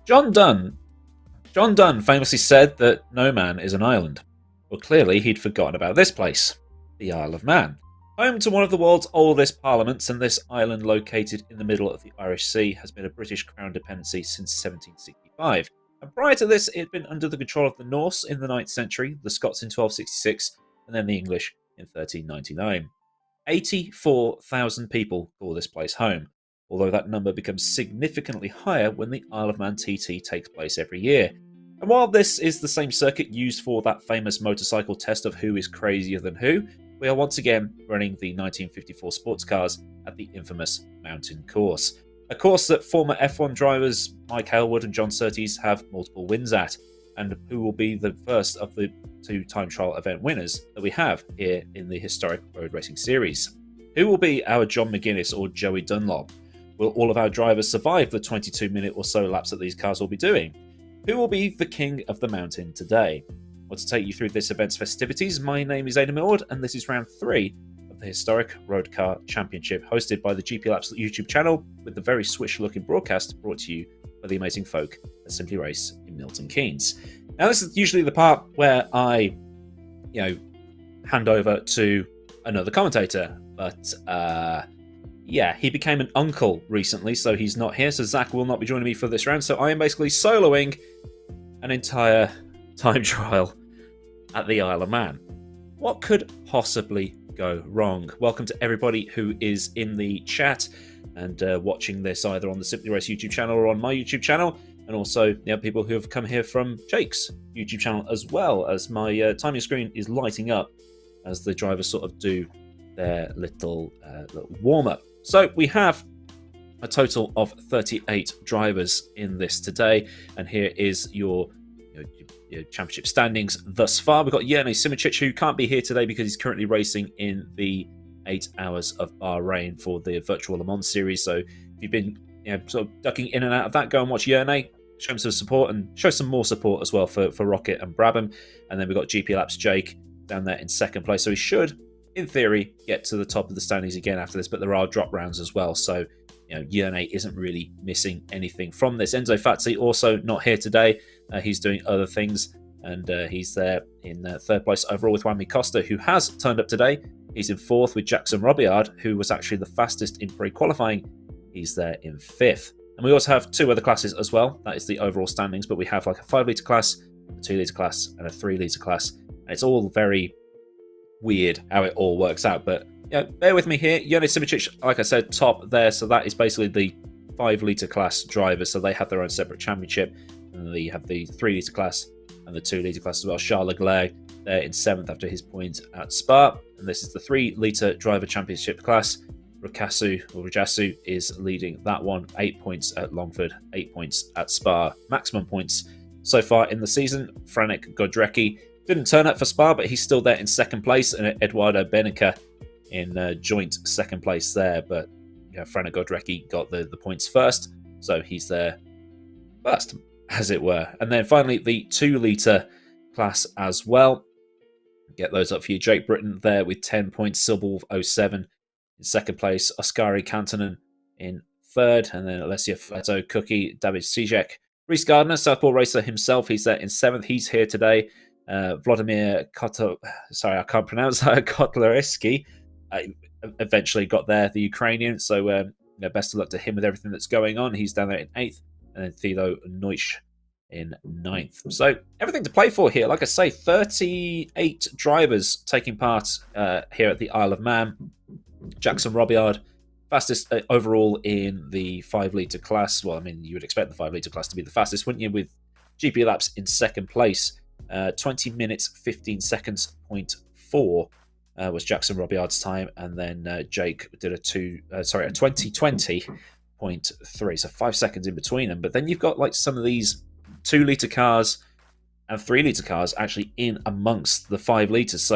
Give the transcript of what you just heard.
John Dunn. John Dunn famously said that no man is an island. Well, clearly he'd forgotten about this place, the Isle of Man. Home to one of the world's oldest parliaments, and this island located in the middle of the Irish Sea has been a British Crown dependency since 1765. And prior to this, it had been under the control of the Norse in the 9th century, the Scots in 1266, and then the English in 1399. 84,000 people call this place home, although that number becomes significantly higher when the Isle of Man TT takes place every year. And while this is the same circuit used for that famous motorcycle test of who is crazier than who, we are once again running the 1954 sports cars at the infamous mountain course. A course that former F1 drivers Mike Hailwood and John Surtees have multiple wins at, and who will be the first of the two time trial event winners that we have here in the historic road racing series. Who will be our John McGuinness or Joey Dunlop? Will all of our drivers survive the 22-minute or so laps that these cars will be doing? Who will be the king of the mountain today? Well, to take you through this event's festivities, my name is Aidan Millward, and this is round 3 of the historic Road Car Championship, hosted by the GP Laps YouTube channel, with the very swish-looking broadcast brought to you by the amazing folk at Simply Race in Milton Keynes. Now, this is usually the part where I, hand over to another commentator, but he became an uncle recently, so he's not here. So Zach will not be joining me for this round. So I am basically soloing an entire time trial at the Isle of Man. What could possibly go wrong? Welcome to everybody who is in the chat and watching this either on the Simply Race YouTube channel or on my YouTube channel, and also people who have come here from Jake's YouTube channel, as well as my timing screen is lighting up as the drivers sort of do their little warm-up. So we have a total of 38 drivers in this today, and here is your championship standings thus far. We've got Jernej Simičić, who can't be here today because he's currently racing in the 8 Hours of Bahrain for the Virtual Le Mans series. So if you've been sort of ducking in and out of that, go and watch Jernej, show him some support, and show some more support as well for Rocket and Brabham. And then we've got GP Laps Jake down there in second place. So he should, in theory, get to the top of the standings again after this, but there are drop rounds as well. So Jernej isn't really missing anything from this. Enzo Fazzi also not here today. He's doing other things, and he's there in third place overall with Juanmi Costa, who has turned up today. He's in fourth with Jackson Robillard, who was actually the fastest in pre-qualifying. He's there in fifth. And we also have 2 other classes as well. That is the overall standings, but we have like a 5-litre class, a 2-litre class, and a 3-litre class. And it's all very weird how it all works out, but bear with me here. Jernej Simičić, like I said, top there, so that is basically the 5-litre class drivers, so they have their own separate championship, and then you have the 3-litre class and the 2-litre class as well. Charles Leclerc there in 7th after his point at Spa, and this is the 3-litre driver championship class. Rajasu is leading that one, 8 points at Longford, 8 points at Spa. Maximum points so far in the season. Franek Godrecki didn't turn up for Spa, but he's still there in second place, and Eduardo Benica in joint second place there. But Franek Godrecki got the points first, so he's there first, as it were. And then finally, the 2-litre class as well. Get those up for you. Jake Britton there with 10 points. Silberwolf 07 in second place. Oskari Kantonen in third. And then Alessia Fleto, Cookie, David Sijek. Reese Gardner, Southpaw racer himself, he's there in 7th. He's here today. Vladimir Kotlarevsky eventually got there, the Ukrainian. So best of luck to him with everything that's going on. He's down there in 8th. And then Thilo Neutsch in 9th. So everything to play for here. Like I say, 38 drivers taking part here at the Isle of Man. Jackson Robillard, fastest overall in the 5-litre class. Well, I mean, you would expect the 5-litre class to be the fastest, wouldn't you? With GP Laps in second place. 20 minutes, 15 seconds, 0.4 was Jackson Robillard's time. And then Jake did a 2020.3. So 5 seconds in between them. But then you've got like some of these 2-litre cars and 3-litre cars actually in amongst the 5 litres. So